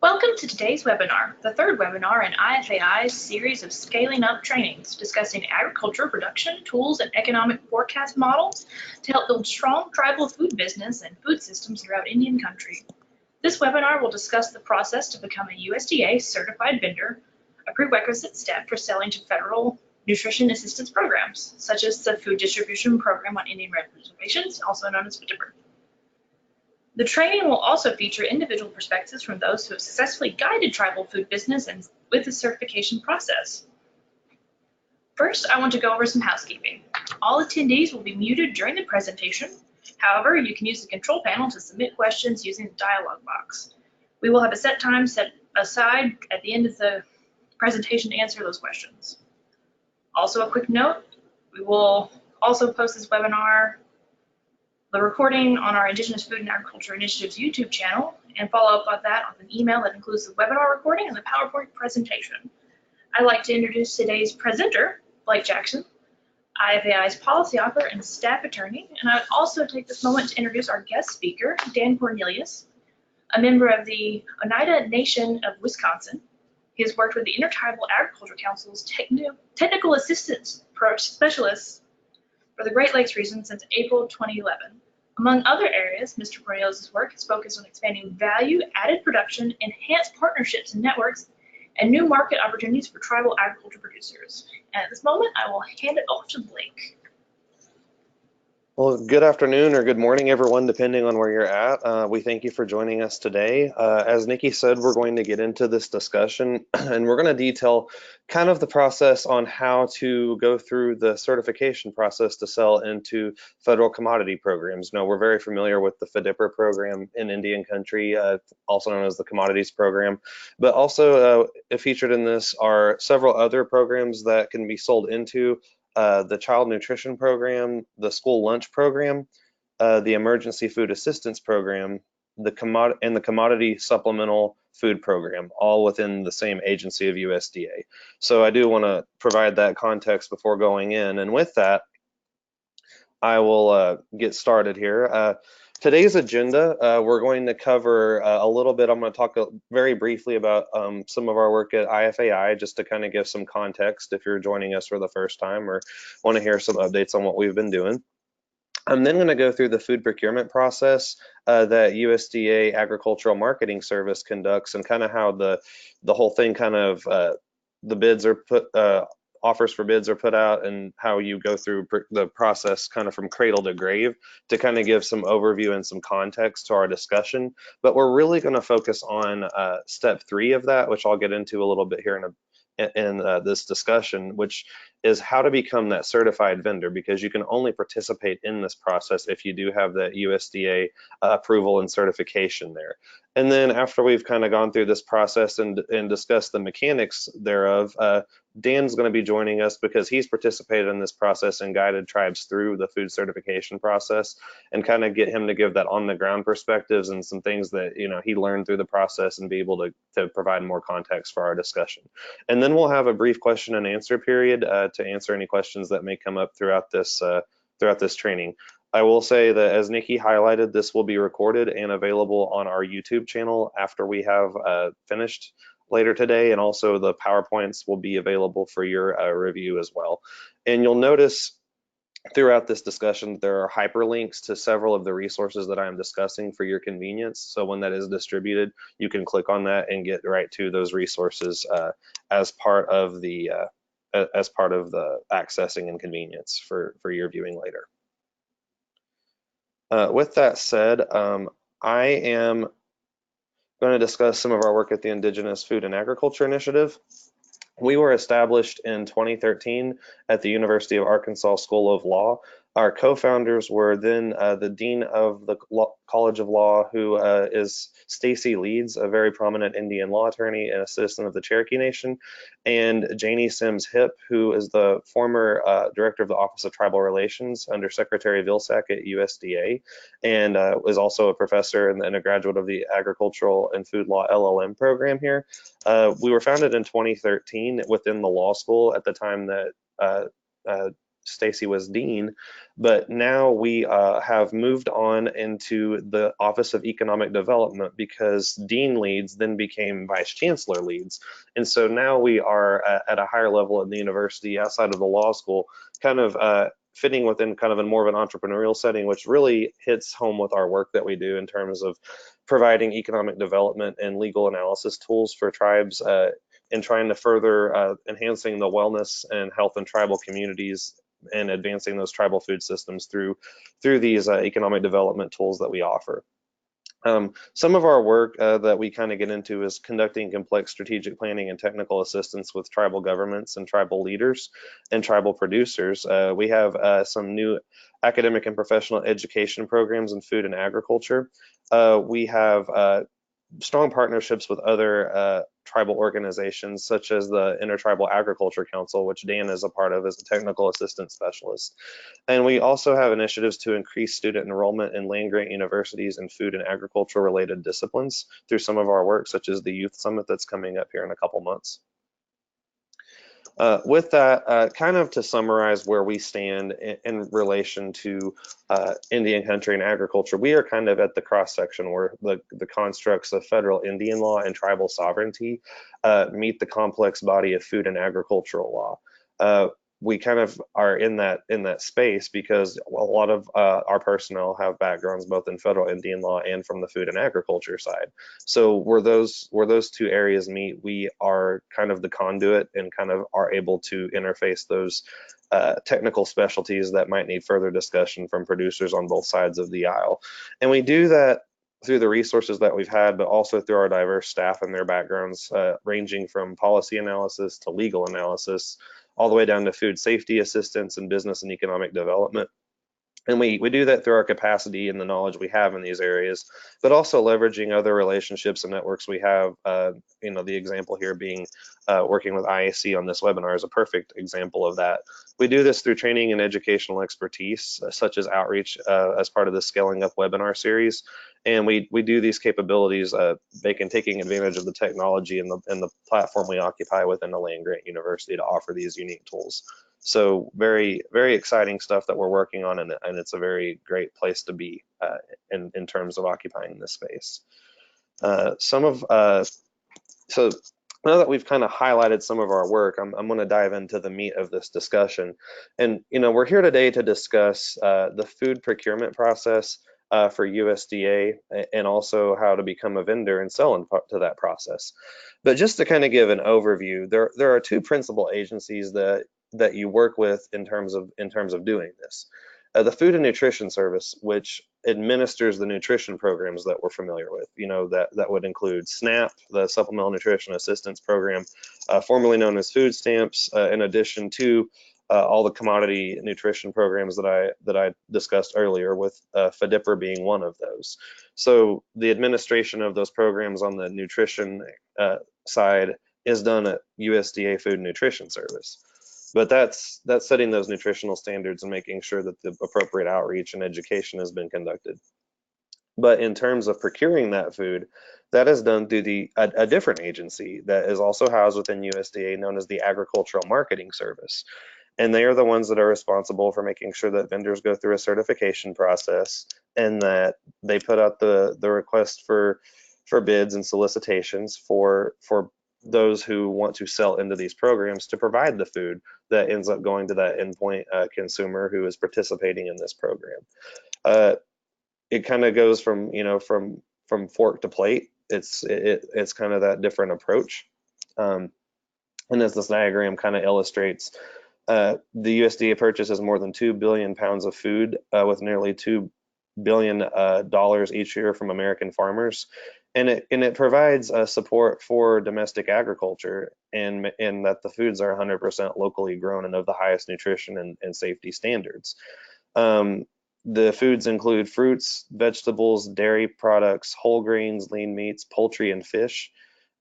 Welcome to today's webinar, the third webinar in IFAI's series of Scaling Up trainings discussing agriculture production tools and economic forecast models to help build strong tribal food business and food systems throughout Indian country. This webinar will discuss the process to become a USDA certified vendor, a prerequisite step for selling to federal nutrition assistance programs, such as the Food Distribution Program on Indian Reservations, also known as FDPIR. The training will also feature individual perspectives from those who have successfully guided tribal food business and with the certification process. First, I want to go over some housekeeping. All attendees will be muted during the presentation. However, you can use the control panel to submit questions using the dialog box. We will have a set time set aside at the end of the presentation to answer those questions. Also, a quick note, we will also post this webinar, the recording, on our Indigenous Food and Agriculture Initiative's YouTube channel, and follow up on that with an email that includes the webinar recording and the PowerPoint presentation. I'd like to introduce today's presenter, Blake Jackson, IFAI's policy author and staff attorney, and I'd also take this moment to introduce our guest speaker, Dan Cornelius, a member of the Oneida Nation of Wisconsin. He has worked with the Intertribal Agriculture Council's technical assistance specialists for the Great Lakes region since April 2011. Among other areas, Mr. Cornelius' work is focused on expanding value-added production, enhanced partnerships and networks, and new market opportunities for tribal agriculture producers. And at this moment, I will hand it off to Blake. Well, good afternoon or good morning, everyone, depending on where you're at. We thank you for joining us today. As Nikki said, we're going to get into this discussion and we're going to detail kind of the process on how to go through the certification process to sell into federal commodity programs. Now, we're very familiar with the FDPIR program in Indian country, also known as the commodities program, but also featured in this are several other programs that can be sold into the child nutrition program, the school lunch program, the emergency food assistance program, the commodity supplemental food program, all within the same agency of USDA. So I do want to provide that context before going in. And with that, I will get started here. Today's agenda, we're going to cover a little bit. I'm going to talk very briefly about some of our work at IFAI, just to kind of give some context if you're joining us for the first time or want to hear some updates on what we've been doing. I'm then going to go through the food procurement process that USDA Agricultural Marketing Service conducts, and kind of how the whole thing kind of the bids are put, offers for bids are put out, and how you go through the process kind of from cradle to grave, to kind of give some overview and some context to our discussion. But we're really going to focus on step 3 of that, which I'll get into a little bit here in this discussion, which is how to become that certified vendor, because you can only participate in this process if you do have that USDA approval and certification there. And then after we've kind of gone through this process and discussed the mechanics thereof, Dan's going to be joining us because he's participated in this process and guided tribes through the food certification process, and kind of get him to give that on the ground perspectives and some things that he learned through the process, and be able to provide more context for our discussion. And then we'll have a brief question and answer period to answer any questions that may come up throughout this training. I will say that, as Nikki highlighted, this will be recorded and available on our YouTube channel after we have finished later today, and also the PowerPoints will be available for your review as well. And you'll notice throughout this discussion there are hyperlinks to several of the resources that I'm discussing for your convenience. So when that is distributed, you can click on that and get right to those resources as part of the accessing and convenience for your viewing later. With that said, I am going to discuss some of our work at the Indigenous Food and Agriculture Initiative. We were established in 2013 at the University of Arkansas School of Law. Our co-founders were then the Dean of the College of Law, who is Stacy Leeds, a very prominent Indian law attorney and a citizen of the Cherokee Nation, and Janie Sims Hipp, who is the former Director of the Office of Tribal Relations under Secretary Vilsack at USDA, and is also a professor and a graduate of the Agricultural and Food Law LLM program here. We were founded in 2013 within the law school at the time that Stacy was dean, but now we have moved on into the Office of Economic Development because dean leads then became vice chancellor leads. And so now we are at a higher level at the university outside of the law school, kind of fitting within kind of a more of an entrepreneurial setting, which really hits home with our work that we do in terms of providing economic development and legal analysis tools for tribes and trying to further enhancing the wellness and health in tribal communities and advancing those tribal food systems through these economic development tools that we offer. Some of our work that we kind of get into is conducting complex strategic planning and technical assistance with tribal governments and tribal leaders and tribal producers. We have some new academic and professional education programs in food and agriculture. We have strong partnerships with other tribal organizations, such as the Intertribal Agriculture Council, which Dan is a part of as a technical assistant specialist. And we also have initiatives to increase student enrollment in land-grant universities and food and agriculture related disciplines through some of our work, such as the Youth Summit that's coming up here in a couple months. With that, kind of to summarize where we stand in relation to Indian country and agriculture, we are kind of at the cross section where the constructs of federal Indian law and tribal sovereignty meet the complex body of food and agricultural law. We kind of are in that space because a lot of our personnel have backgrounds both in federal Indian law and from the food and agriculture side. So where those two areas meet, we are kind of the conduit and kind of are able to interface those technical specialties that might need further discussion from producers on both sides of the aisle. And we do that through the resources that we've had, but also through our diverse staff and their backgrounds, ranging from policy analysis to legal analysis, all the way down to food safety assistance and business and economic development. And we do that through our capacity and the knowledge we have in these areas, but also leveraging other relationships and networks we have. The example here being working with IAC on this webinar is a perfect example of that. We do this through training and educational expertise, such as outreach as part of the Scaling Up webinar series. And we do these capabilities, taking advantage of the technology and the platform we occupy within the land-grant university to offer these unique tools. So very, very exciting stuff that we're working on, and it's a very great place to be in terms of occupying this space. So now that we've kind of highlighted some of our work, I'm going to dive into the meat of this discussion. And we're here today to discuss the food procurement process for USDA and also how to become a vendor and sell into that process. But just to kind of give an overview, there are two principal agencies that you work with in terms of doing this. The Food and Nutrition Service, which administers the nutrition programs that we're familiar with, that would include SNAP, the Supplemental Nutrition Assistance Program, formerly known as food stamps, in addition to all the commodity nutrition programs that I discussed earlier, with FDPIR being one of those. So the administration of those programs on the nutrition side is done at USDA Food and Nutrition Service. But that's setting those nutritional standards and making sure that the appropriate outreach and education has been conducted. But in terms of procuring that food, that is done through a different agency that is also housed within USDA, known as the Agricultural Marketing Service. And they are the ones that are responsible for making sure that vendors go through a certification process and that they put out the request for bids and solicitations for those who want to sell into these programs to provide the food that ends up going to that endpoint consumer who is participating in this program. It kind of goes from fork to plate. It's kind of that different approach. And as this diagram kind of illustrates, the USDA purchases more than 2 billion pounds of food with nearly $2 billion each year from American farmers. And it provides support for domestic agriculture and that the foods are 100% locally grown and of the highest nutrition and safety standards. The foods include fruits, vegetables, dairy products, whole grains, lean meats, poultry, and fish.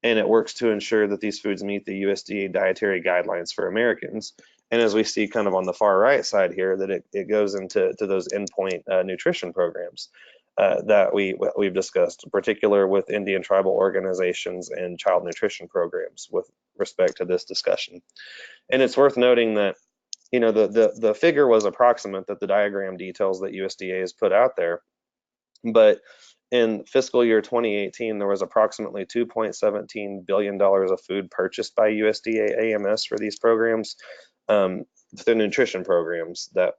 And it works to ensure that these foods meet the USDA dietary guidelines for Americans. And as we see kind of on the far right side here, that it goes into those endpoint nutrition programs that we've discussed, in particular with Indian tribal organizations and child nutrition programs with respect to this discussion. And it's worth noting that the figure was approximate, that the diagram details that USDA has put out there, but in fiscal year 2018, there was approximately $2.17 billion of food purchased by USDA AMS for these programs. The nutrition programs that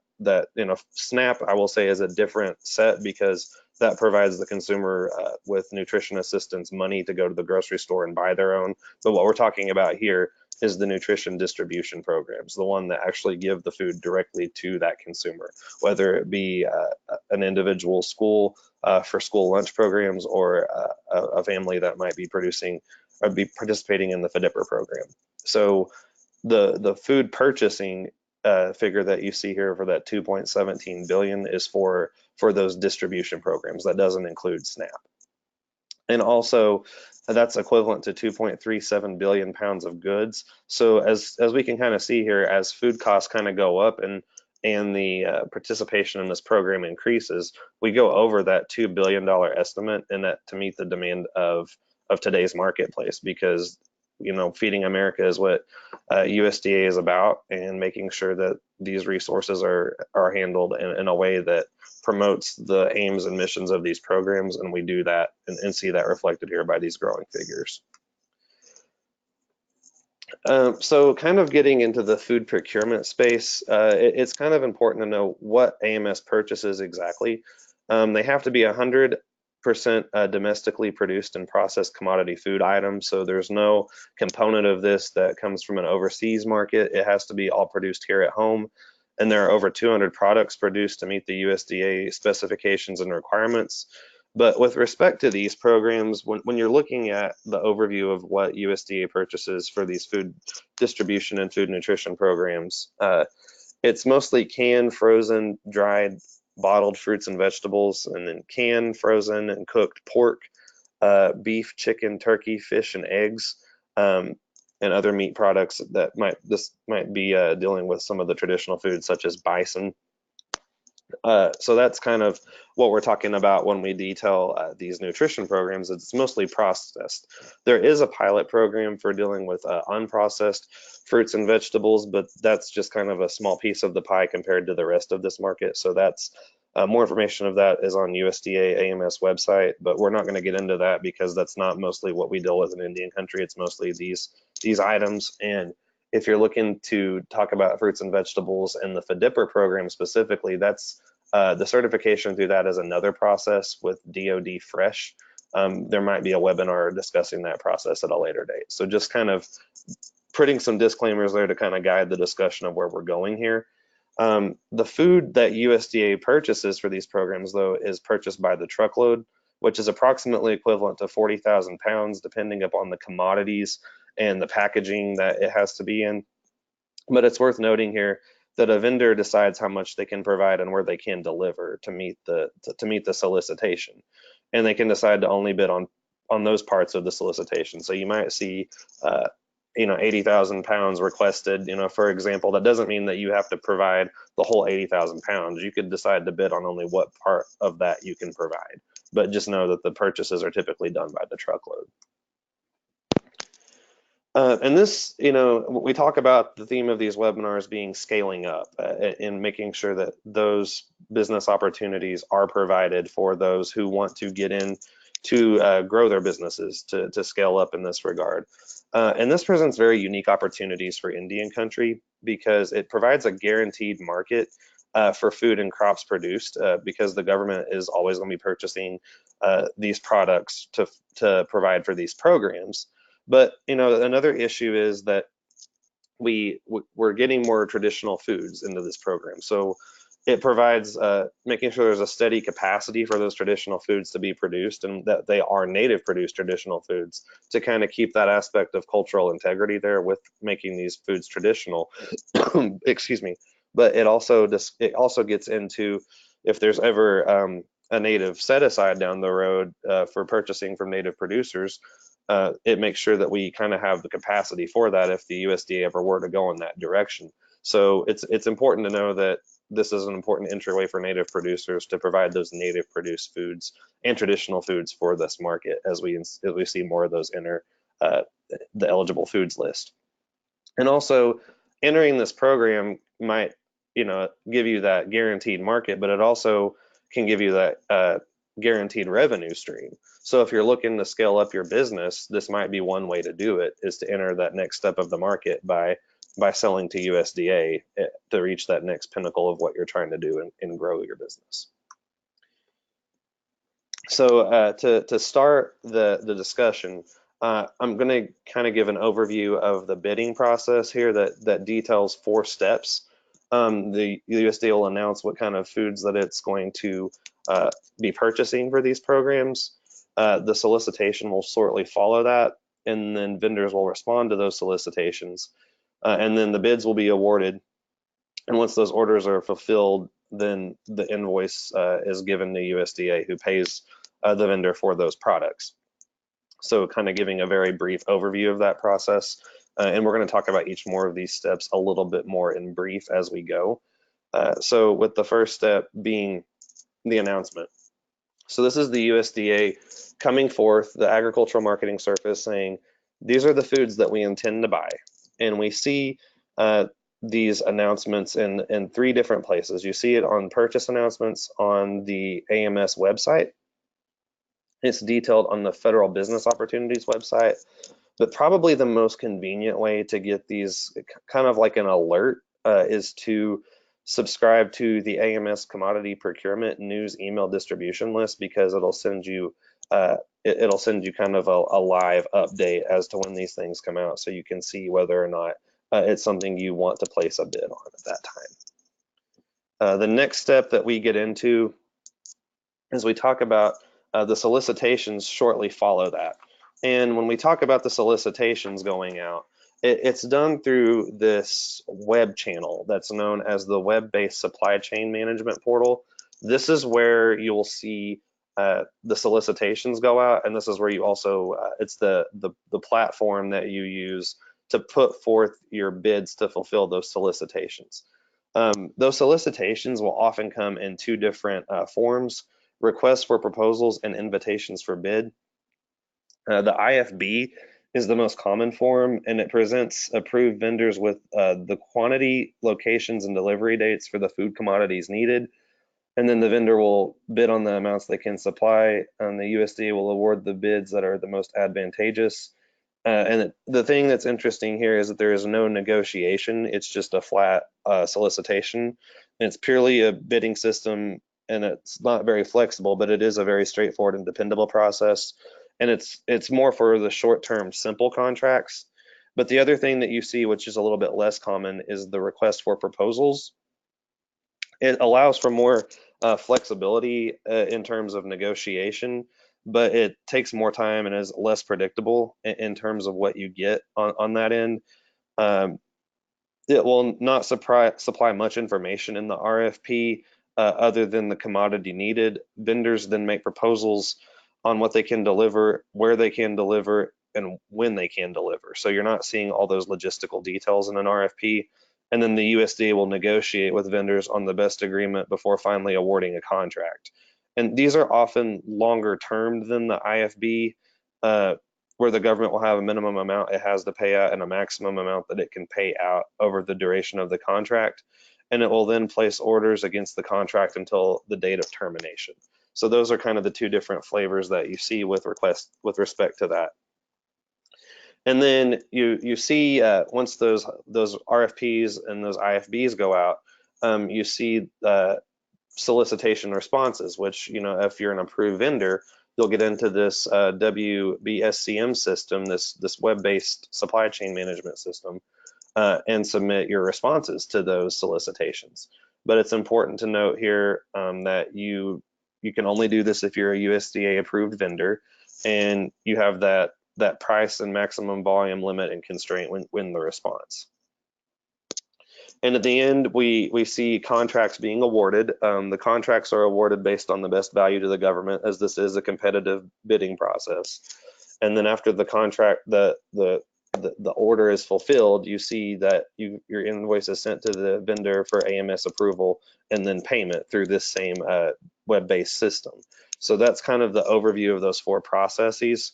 SNAP, I will say, is a different set because that provides the consumer with nutrition assistance money to go to the grocery store and buy their own. But what we're talking about here is the nutrition distribution programs, the one that actually give the food directly to that consumer, whether it be an individual school for school lunch programs, or a family that might be producing or be participating in the FDPIR program. So the food purchasing figure that you see here for that 2.17 billion is for those distribution programs. That doesn't include SNAP. And also that's equivalent to 2.37 billion pounds of goods. So as we can kind of see here, as food costs kind of go up and the participation in this program increases, we go over that $2 billion estimate, and that to meet the demand of today's marketplace, because Feeding America is what USDA is about, and making sure that these resources are handled in a way that promotes the aims and missions of these programs, and we do that and see that reflected here by these growing figures. So kind of getting into the food procurement space, it's kind of important to know what AMS purchases exactly. They have to be 100% domestically produced and processed commodity food items. So there's no component of this that comes from an overseas market. It has to be all produced here at home. And there are over 200 products produced to meet the USDA specifications and requirements. But with respect to these programs, when you're looking at the overview of what USDA purchases for these food distribution and food nutrition programs, it's mostly canned, frozen, dried, bottled fruits and vegetables, and then canned, frozen, and cooked pork, beef, chicken, turkey, fish, and eggs, and other meat products that might be dealing with some of the traditional foods such as bison. So that's kind of what we're talking about when we detail these nutrition programs. It's mostly processed. There is a pilot program for dealing with unprocessed fruits and vegetables, but that's just kind of a small piece of the pie compared to the rest of this market. So that's more information of that is on USDA AMS website, but we're not going to get into that because that's not mostly what we deal with in Indian country. It's mostly these items. And if you're looking to talk about fruits and vegetables and the FDPIR program specifically, that's the certification through that is another process with DoD Fresh. There might be a webinar discussing that process at a later date. So just kind of putting some disclaimers there to kind of guide the discussion of where we're going here. The food that USDA purchases for these programs, though, is purchased by the truckload, which is approximately equivalent to 40,000 pounds, depending upon the commodities and the packaging that it has to be in. But it's worth noting here that a vendor decides how much they can provide and where they can deliver to meet the solicitation, and they can decide to only bid on those parts of the solicitation. So you might see 80,000 pounds requested, for example. That doesn't mean that you have to provide the whole 80,000 pounds. You could decide to bid on only what part of that you can provide, but just know that the purchases are typically done by the truckload. And this, we talk about the theme of these webinars being scaling up and making sure that those business opportunities are provided for those who want to get in to grow their businesses, to scale up in this regard. And this presents very unique opportunities for Indian country because it provides a guaranteed market for food and crops produced, because the government is always going to be purchasing these products to provide for these programs. But another issue is that we're getting more traditional foods into this program. So it provides making sure there's a steady capacity for those traditional foods to be produced, and that they are native produced traditional foods, to kind of keep that aspect of cultural integrity there with making these foods traditional. Excuse me. But it also gets into, if there's ever a native set aside down the road for purchasing from native producers, it makes sure that we kind of have the capacity for that if the USDA ever were to go in that direction. So it's important to know that this is an important entryway for native producers to provide those native produced foods and traditional foods for this market as we see more of those enter the eligible foods list. And also, entering this program might, give you that guaranteed market, but it also can give you that guaranteed revenue stream. So if you're looking to scale up your business, this might be one way to do it, is to enter that next step of the market by selling to USDA to reach that next pinnacle of what you're trying to do and grow your business. So to start the discussion, I'm going to kind of give an overview of the bidding process here that details 4 steps. The USDA will announce what kind of foods that it's going to be purchasing for these programs. The solicitation will shortly follow that, and then vendors will respond to those solicitations, and then the bids will be awarded. And once those orders are fulfilled, then the invoice is given to USDA, who pays the vendor for those products. So kind of giving a very brief overview of that process. And we're going to talk about each more of these steps a little bit more in brief as we go. So with the first step being the announcement. So this is the USDA coming forth, the Agricultural Marketing Service, saying, these are the foods that we intend to buy. And we see these announcements in 3 different places. You see it on purchase announcements on the AMS website. It's detailed on the Federal Business Opportunities website, but probably the most convenient way to get these kind of like an alert is to subscribe to the AMS Commodity Procurement News email distribution list, because it'll send you kind of a live update as to when these things come out, so you can see whether or not it's something you want to place a bid on at that time. The next step that we get into is we talk about the solicitations shortly follow that. And when we talk about the solicitations going out, it's done through this web channel that's known as the web-based supply chain management portal. This is where you will see the solicitations go out, and this is where you also, it's the platform that you use to put forth your bids to fulfill those solicitations. Those solicitations will often come in 2 different forms: requests for proposals and invitations for bid. The IFB is the most common form, and it presents approved vendors with the quantity, locations, and delivery dates for the food commodities needed. And then the vendor will bid on the amounts they can supply, and the USDA will award the bids that are the most advantageous. And the thing that's interesting here is that there is no negotiation. It's just a flat solicitation. And it's purely a bidding system, and it's not very flexible, but it is a very straightforward and dependable process. And it's more for the short-term simple contracts. But the other thing that you see, which is a little bit less common, is the request for proposals. It allows for more flexibility in terms of negotiation, but it takes more time and is less predictable in terms of what you get on that end. It will not supply much information in the RFP other than the commodity needed. Vendors then make proposals on what they can deliver, where they can deliver, and when they can deliver. So you're not seeing all those logistical details in an RFP. And then the USDA will negotiate with vendors on the best agreement before finally awarding a contract. And these are often longer term than the IFB, where the government will have a minimum amount it has to pay out and a maximum amount that it can pay out over the duration of the contract. And it will then place orders against the contract until the date of termination. So those are kind of the 2 different flavors that you see with respect to that. And then you see once those RFPs and those IFBs go out, you see solicitation responses, which, if you're an approved vendor, you'll get into this WBSCM system, this web-based supply chain management system, and submit your responses to those solicitations. But it's important to note here that you can only do this if you're a USDA approved vendor, and you have that price and maximum volume limit and constraint when the response. And at the end, we see contracts being awarded. The contracts are awarded based on the best value to the government, as this is a competitive bidding process. And then after the contract, the order is fulfilled, you see that your invoice is sent to the vendor for AMS approval and then payment through this same web-based system. So that's kind of the overview of those 4 processes.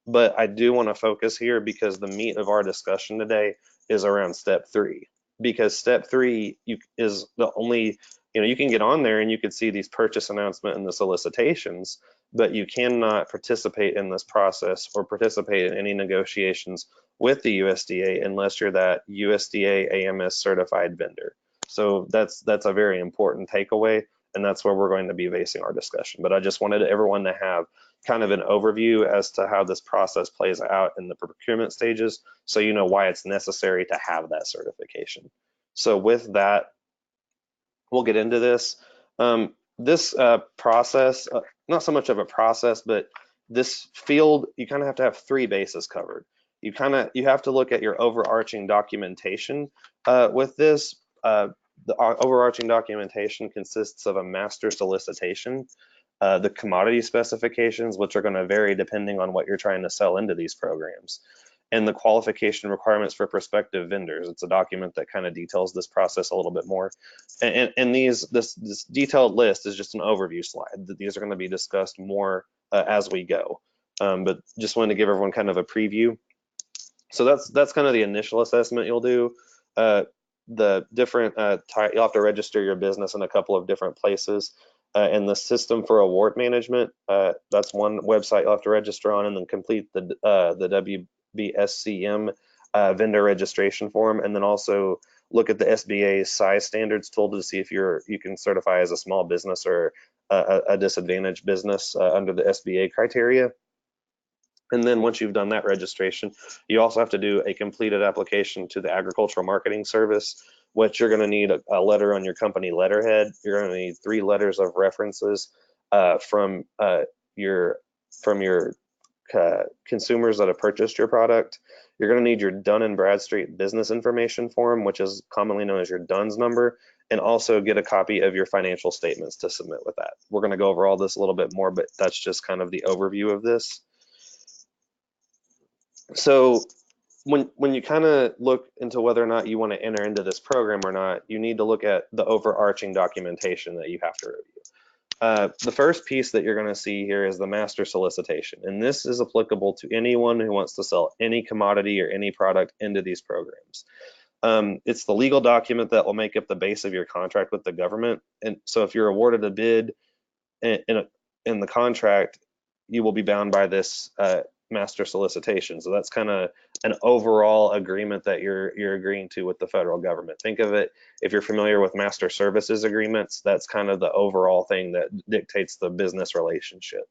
But I do want to focus here, because the meat of our discussion today is around step 3. because step 3 is the only, you can get on there and you could see these purchase announcement and the solicitations, but you cannot participate in this process or participate in any negotiations with the USDA unless you're that USDA AMS certified vendor. So that's a very important takeaway, and that's where we're going to be basing our discussion. But I just wanted everyone to have kind of an overview as to how this process plays out in the procurement stages, so you know why it's necessary to have that certification. So with that, we'll get into this. This process, not so much of a process, but this field, you kind of have to have 3 bases covered. You have to look at your overarching documentation with this. The overarching documentation consists of a master solicitation, the commodity specifications, which are going to vary depending on what you're trying to sell into these programs, and the qualification requirements for prospective vendors. It's a document that kind of details this process a little bit more. And this detailed list is just an overview slide. These are going to be discussed more as we go. But just wanted to give everyone kind of a preview. So that's kind of the initial assessment you'll do. The different you'll have to register your business in a couple of different places. And the system for award management, that's one website you'll have to register on, and then complete the WBSCM vendor registration form, and then also look at the SBA size standards tool to see if you can certify as a small business or a disadvantaged business under the SBA criteria. And then once you've done that registration, you also have to do a completed application to the Agricultural Marketing Service, which you're going to need a letter on your company letterhead. You're going to need 3 letters of references from your consumers that have purchased your product. You're going to need your Dun & Bradstreet business information form, which is commonly known as your DUNS number, and also get a copy of your financial statements to submit with that. We're going to go over all this a little bit more, but that's just kind of the overview of this. So when you kind of look into whether or not you want to enter into this program or not, you need to look at the overarching documentation that you have to review. The first piece that you're going to see here is the master solicitation, and this is applicable to anyone who wants to sell any commodity or any product into these programs. It's the legal document that will make up the base of your contract with the government, and so if you're awarded a bid in the contract, you will be bound by this master solicitation. So that's kind of an overall agreement that you're agreeing to with the federal government. Think of it, if you're familiar with master services agreements, that's kind of the overall thing that dictates the business relationship.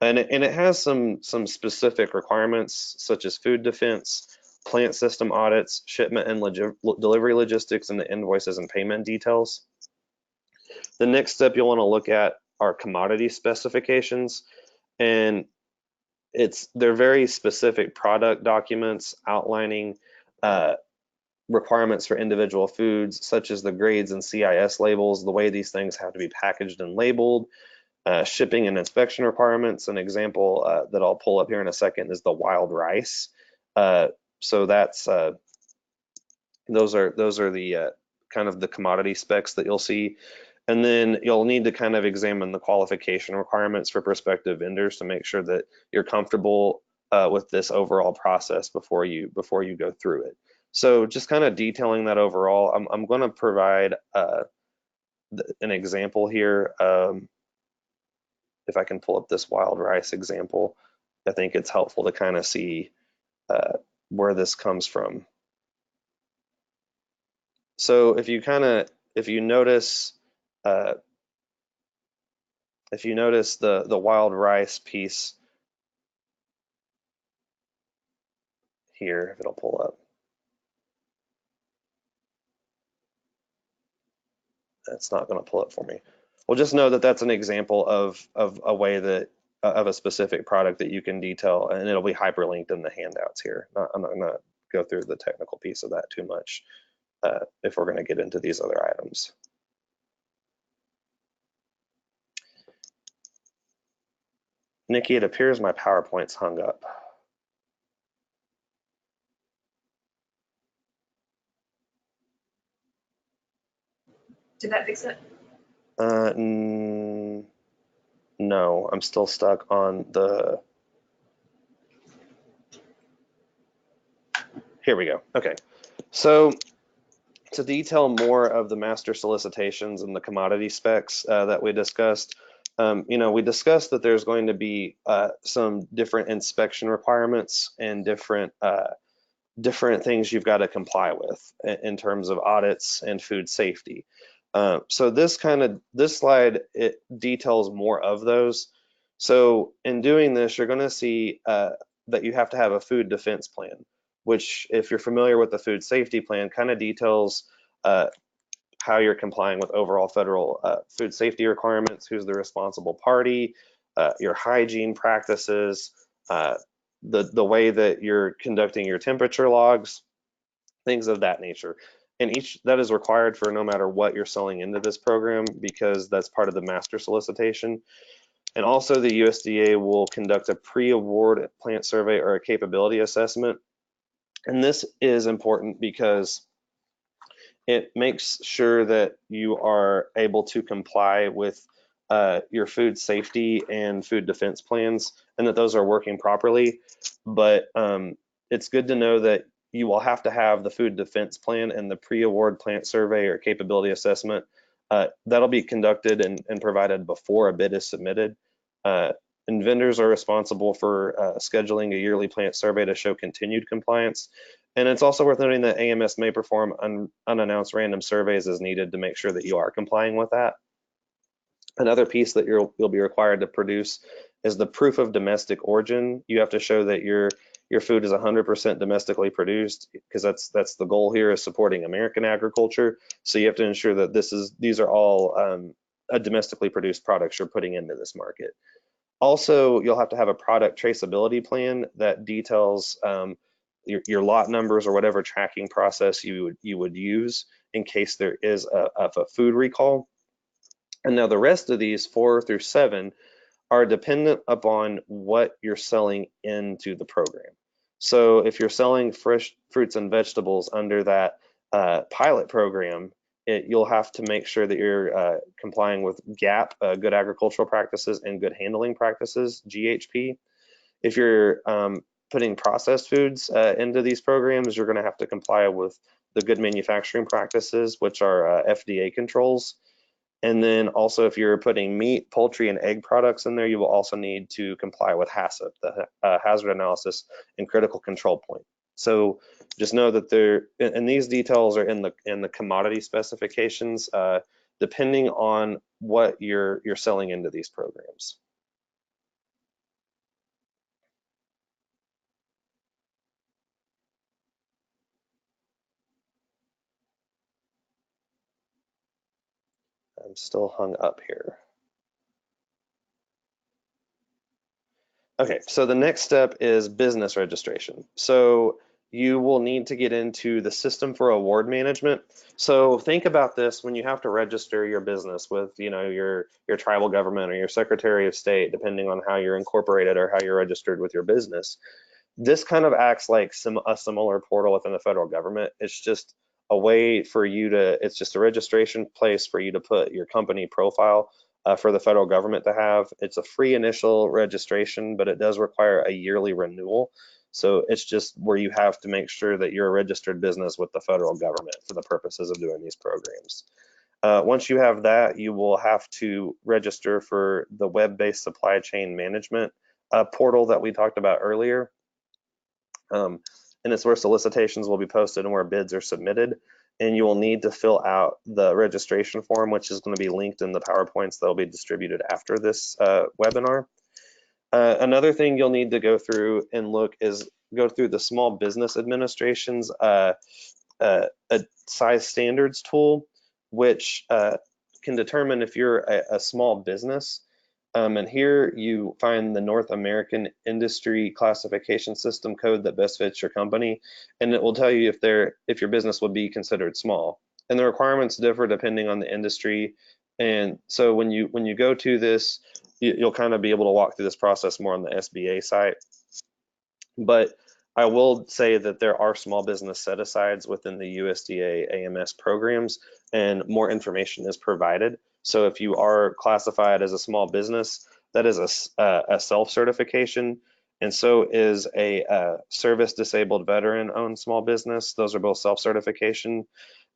And it has some specific requirements, such as food defense, plant system audits, shipment and delivery logistics, and the invoices and payment details. The next step you'll want to look at are commodity specifications, and they're very specific product documents outlining requirements for individual foods, such as the grades and CIS labels, the way these things have to be packaged and labeled, shipping and inspection requirements. An example that I'll pull up here in a second is the wild rice. So that's those are the kind of the commodity specs that you'll see. And then you'll need to kind of examine the qualification requirements for prospective vendors to make sure that you're comfortable with this overall process before you go through it. So just kind of detailing that overall, I'm going to provide an example here. If I can pull up this wild rice example, I think it's helpful to kind of see where this comes from. So if you notice the wild rice piece here, if it'll pull up, that's not going to pull up for me. Well, just know that that's an example of a way that of a specific product that you can detail, and it'll be hyperlinked in the handouts here. I'm not going to go through the technical piece of that too much if we're going to get into these other items. Nikki, it appears my PowerPoint's hung up. Did that fix it? No, I'm still stuck on the. Here we go. Okay, so To detail more of the master solicitations and the commodity specs that we discussed, we discussed that there's going to be some different inspection requirements and different things you've got to comply with in terms of audits and food safety. So this slide, it details more of those. So in doing this, you're going to see that you have to have a food defense plan, which, if you're familiar with the food safety plan, kind of details how you're complying with overall federal food safety requirements, who's the responsible party, your hygiene practices, the way that you're conducting your temperature logs, things of that nature. And each that is required for no matter what you're selling into this program, because that's part of the master solicitation. And also the USDA will conduct a pre-award plant survey or a capability assessment. And this is important because it makes sure that you are able to comply with your food safety and food defense plans, and that those are working properly. But it's good to know that you will have to have the food defense plan and the pre-award plant survey or capability assessment. That'll be conducted and provided before a bid is submitted. And vendors are responsible for scheduling a yearly plant survey to show continued compliance. And it's also worth noting that AMS may perform unannounced random surveys as needed to make sure that you are complying with that. Another piece that you'll be required to produce is the proof of domestic origin. You have to show that your food is 100% domestically produced, because that's the goal here, is supporting American agriculture. So you have to ensure that these are all domestically produced products you're putting into this market. Also, you'll have to have a product traceability plan that details your lot numbers or whatever tracking process you would use in case there is a food recall. And now the rest of these 4 through 7 are dependent upon what you're selling into the program. So if you're selling fresh fruits and vegetables under that pilot program, you'll have to make sure that you're complying with GAP, Good Agricultural Practices and Good Handling Practices, GHP. If you're putting processed foods into these programs, you're going to have to comply with the Good Manufacturing Practices, which are FDA controls. And then also, if you're putting meat, poultry, and egg products in there, you will also need to comply with HACCP, the Hazard Analysis and Critical Control Point. So just know that and these details are in the commodity specifications, depending on what you're selling into these programs. I'm still hung up here. Okay, so the next step is business registration. So you will need to get into the system for award management. So think about this when you have to register your business with, your tribal government or your Secretary of State, depending on how you're incorporated or how you're registered with your business. This kind of acts like a similar portal within the federal government. It's just a way for you it's just a registration place for you to put your company profile for the federal government to have. It's a free initial registration, but it does require a yearly renewal. So it's just where you have to make sure that you're a registered business with the federal government for the purposes of doing these programs. Once you have that, you will have to register for the web-based supply chain management portal that we talked about earlier. And it's where solicitations will be posted and where bids are submitted. And you will need to fill out the registration form, which is going to be linked in the PowerPoints that will be distributed after this webinar. Another thing you'll need to go through and go through the Small Business Administration's size standards tool, which can determine if you're a small business. And here you find the North American Industry Classification System code that best fits your company, and it will tell you if your business would be considered small. And the requirements differ depending on the industry. And so when you go to this, you'll kind of be able to walk through this process more on the SBA site. But I will say that there are small business set-asides within the USDA AMS programs, and more information is provided. So if you are classified as a small business, that is a self-certification, and so is a service-disabled veteran-owned small business. Those are both self-certification.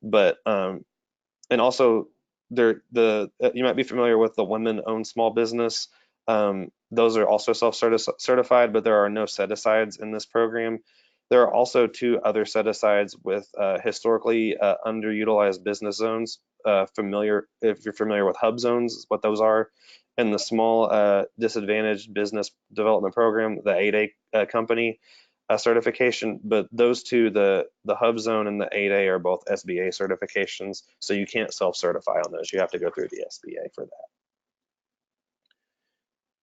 But and also you might be familiar with the women-owned small business. Those are also self-certified, but there are no set-asides in this program. There are also 2 other set-asides with historically underutilized business zones. If you're familiar with hub zones, is what those are, and the small disadvantaged business development program, the 8A company certification. But those 2, the hub zone and the 8A, are both SBA certifications, so you can't self-certify on those. You have to go through the SBA for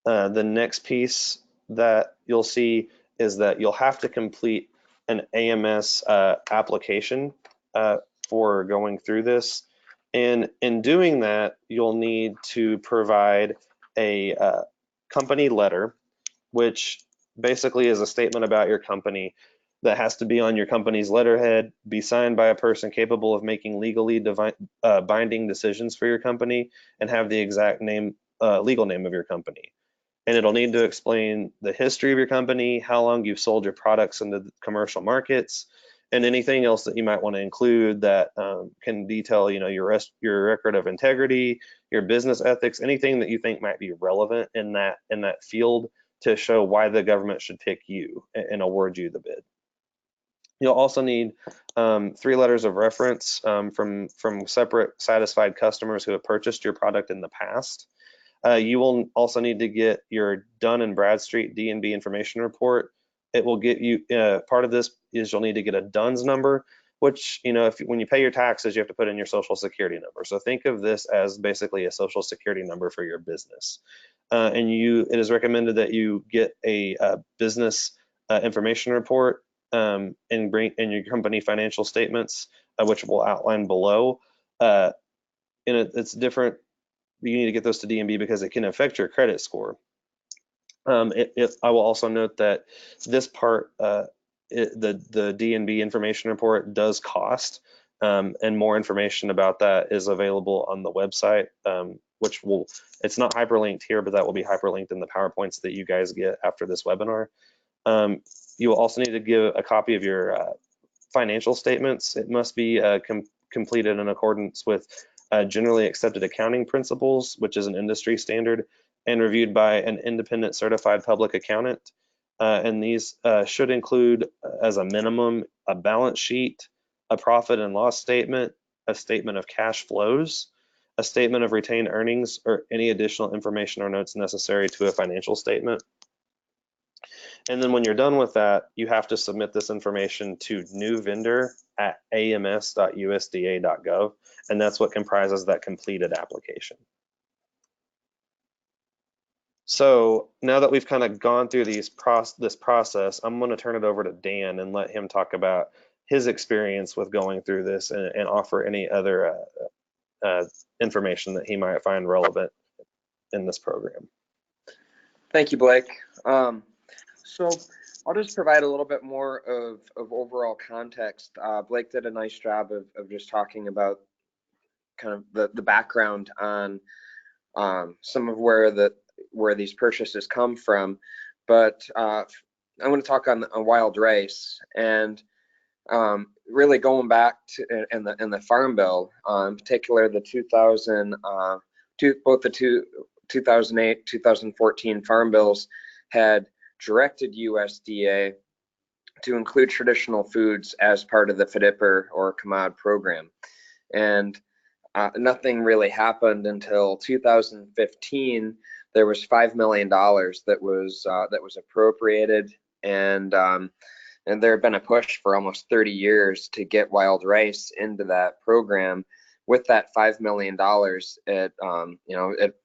that. The next piece that you'll see is that you'll have to complete an AMS application for going through this. And in doing that, you'll need to provide a company letter, which basically is a statement about your company that has to be on your company's letterhead, be signed by a person capable of making legally binding decisions for your company, and have the exact legal name of your company. And it'll need to explain the history of your company, how long you've sold your products into the commercial markets, and anything else that you might want to include that can detail, your record of integrity, your business ethics, anything that you think might be relevant in that field to show why the government should pick you and award you the bid. You'll also need 3 letters of reference from separate satisfied customers who have purchased your product in the past. You will also need to get your Dun & Bradstreet D&B information report. It will get you, part of this is you'll need to get a DUNS number, which, when you pay your taxes, you have to put in your social security number. So think of this as basically a social security number for your business. And it is recommended that you get a business information report and bring in your company financial statements, which we'll outline below. And it's different. You need to get those to D&B because it can affect your credit score. I will also note that this part, the D&B information report does cost, and more information about that is available on the website, it's not hyperlinked here, but that will be hyperlinked in the PowerPoints that you guys get after this webinar. You will also need to give a copy of your financial statements. It must be completed in accordance with generally accepted accounting principles, which is an industry standard, and reviewed by an independent certified public accountant. And these should include, as a minimum, a balance sheet, a profit and loss statement, a statement of cash flows, a statement of retained earnings, or any additional information or notes necessary to a financial statement. And then when you're done with that, you have to submit this information to newvendor@ams.usda.gov, and that's what comprises that completed application. So now that we've kind of gone through this process, I'm going to turn it over to Dan and let him talk about his experience with going through this and offer any other information that he might find relevant in this program. Thank you, Blake. So I'll just provide a little bit more of overall context. Blake did a nice job of just talking about kind of the background on some of where these purchases come from, but I want to talk on wild rice, and really going back to in the Farm Bill, in particular the 2008, 2014 Farm Bills had directed USDA to include traditional foods as part of the FDPIR or CMOD program, and nothing really happened until 2015. There was $5 million that was appropriated, and there had been a push for almost 30 years to get wild rice into that program. With that $5 million, it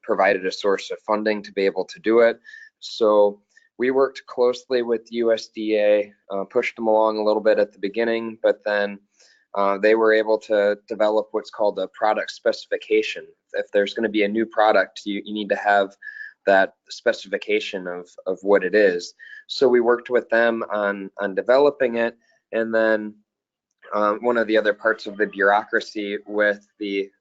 provided a source of funding to be able to do it. So we worked closely with USDA, pushed them along a little bit at the beginning, but then they were able to develop what's called a product specification. If there's going to be a new product, you need to have that specification of what it is. So we worked with them on developing it, and then one of the other parts of the bureaucracy with the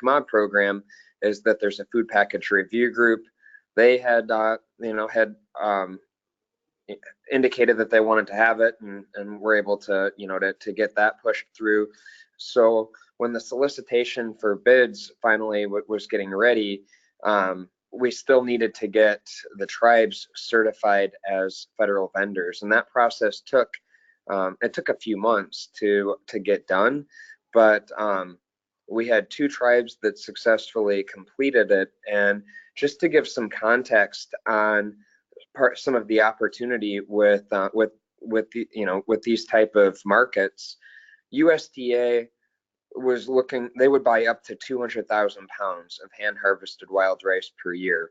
CMOD program is that there's a food package review group. They had indicated that they wanted to have it, and were able to to get that pushed through. So when the solicitation for bids finally was getting ready, we still needed to get the tribes certified as federal vendors, and that process took a few months to get done, but we had 2 tribes that successfully completed it. And just to give some context on some of the opportunity with these type of markets, USDA was looking, they would buy up to 200,000 pounds of hand harvested wild rice per year.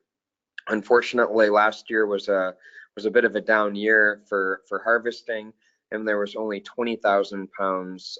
Unfortunately, last year was a bit of a down year for harvesting, and there was only 20,000 pounds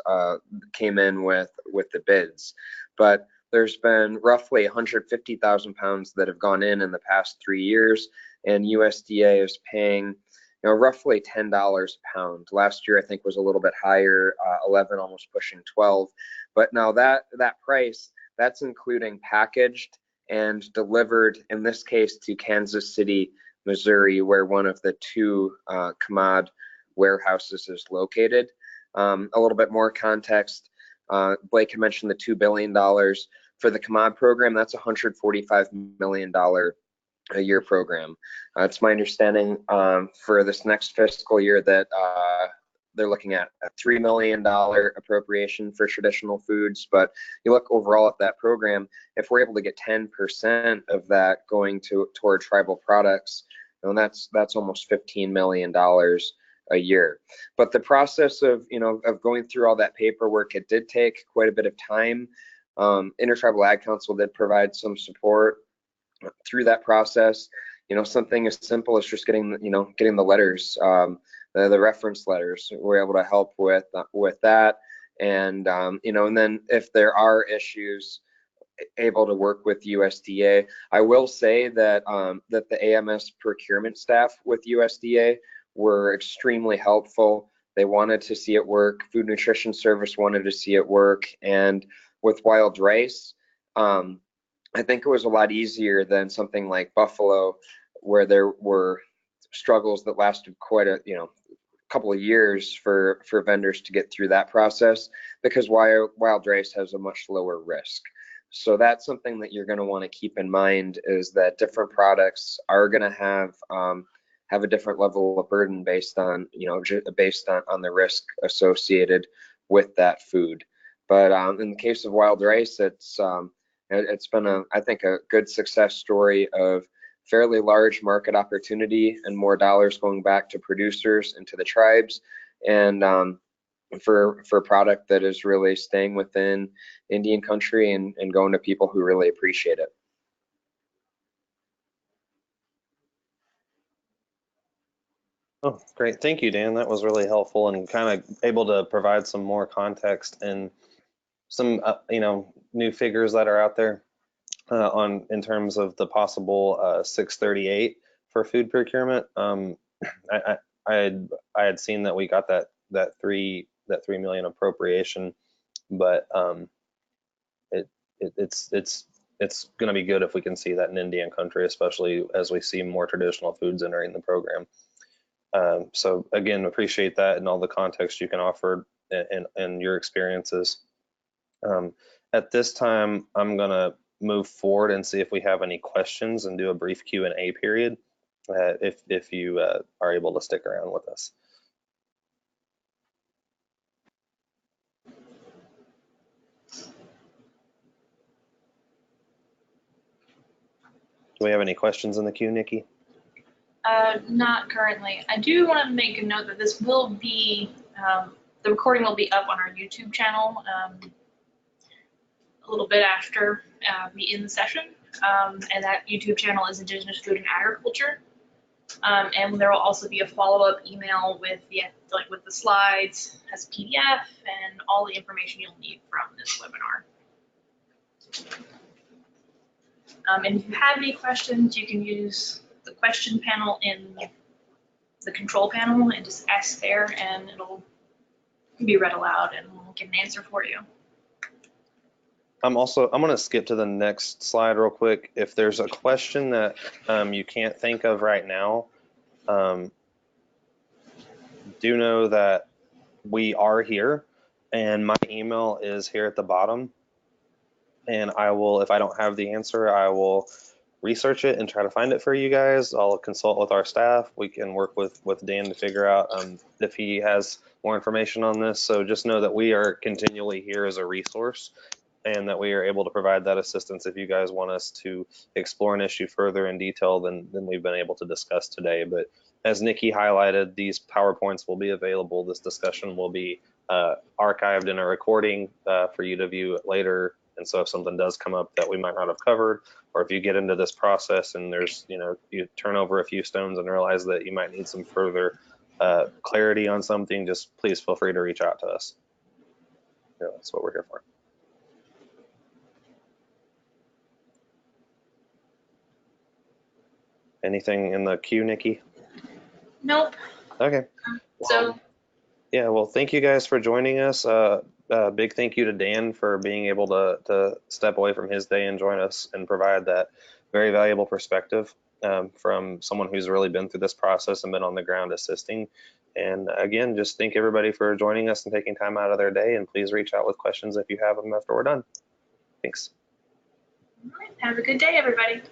came in with the bids. But there's been roughly 150,000 pounds that have gone in the past 3 years, and USDA is paying roughly $10 a pound. Last year I think was a little bit higher, 11, almost pushing 12. But now that price, that's including packaged and delivered, in this case, to Kansas City, Missouri, where one of the 2 commod warehouses is located. A little bit more context, Blake had mentioned the $2 billion for the commod program. That's a $145 million a year program. It's my understanding for this next fiscal year that they're looking at a $3 million appropriation for traditional foods. But you look overall at that program, if we're able to get 10% of that going toward tribal products, and that's almost $15 million a year. But the process of going through all that paperwork, it did take quite a bit of time. Intertribal Ag Council did provide some support through that process. Something as simple as just getting the letters, the reference letters. We're able to help with that, and and then if there are issues, able to work with USDA. I will say that that the AMS procurement staff with USDA were extremely helpful. They wanted to see it work. Food Nutrition Service wanted to see it work, and with wild rice, I think it was a lot easier than something like Buffalo, where there were struggles that lasted quite a couple of years for vendors to get through that process, because wild rice has a much lower risk. So that's something that you're going to want to keep in mind, is that different products are going to have a different level of burden based on on the risk associated with that food. But in the case of wild rice, it's been I think a good success story of fairly large market opportunity and more dollars going back to producers and to the tribes, and for a product that is really staying within Indian country and going to people who really appreciate it. Oh, great. Thank you, Dan. That was really helpful and kind of able to provide some more context and some, new figures that are out there in terms of the possible 638 for food procurement. I had seen that we got that 3 million appropriation, but it's going to be good if we can see that in Indian country, especially as we see more traditional foods entering the program. So again, appreciate that and all the context you can offer and your experiences. At this time, I'm going to move forward and see if we have any questions and do a brief Q&A period, if you are able to stick around with us. Do we have any questions in the queue, Nikki? Not currently. I do want to make a note that this will be, the recording will be up on our YouTube channel a little bit after we end the session, and that YouTube channel is Indigenous Food and Agriculture, and there will also be a follow-up email with the slides as a PDF and all the information you'll need from this webinar. And if you have any questions, you can use the question panel in the control panel and just ask there, and it'll be read aloud and we'll get an answer for you. I'm going to skip to the next slide real quick. If there's a question that you can't think of right now, do know that we are here. And my email is here at the bottom. And I will, if I don't have the answer, I will research it and try to find it for you guys. I'll consult with our staff. We can work with Dan to figure out if he has more information on this. So just know that we are continually here as a resource, and that we are able to provide that assistance if you guys want us to explore an issue further in detail than we've been able to discuss today. But as Nikki highlighted, these PowerPoints will be available. This discussion will be archived in a recording for you to view it later. And so if something does come up that we might not have covered, or if you get into this process and there's, you turn over a few stones and realize that you might need some further clarity on something, just please feel free to reach out to us. That's what we're here for. Anything in the queue, Nikki? Nope. Okay. So, Yeah, well, thank you guys for joining us. Big thank you to Dan for being able to step away from his day and join us and provide that very valuable perspective from someone who's really been through this process and been on the ground assisting. And again, just thank everybody for joining us and taking time out of their day. And please reach out with questions if you have them after we're done. Thanks. all right, have a good day, everybody.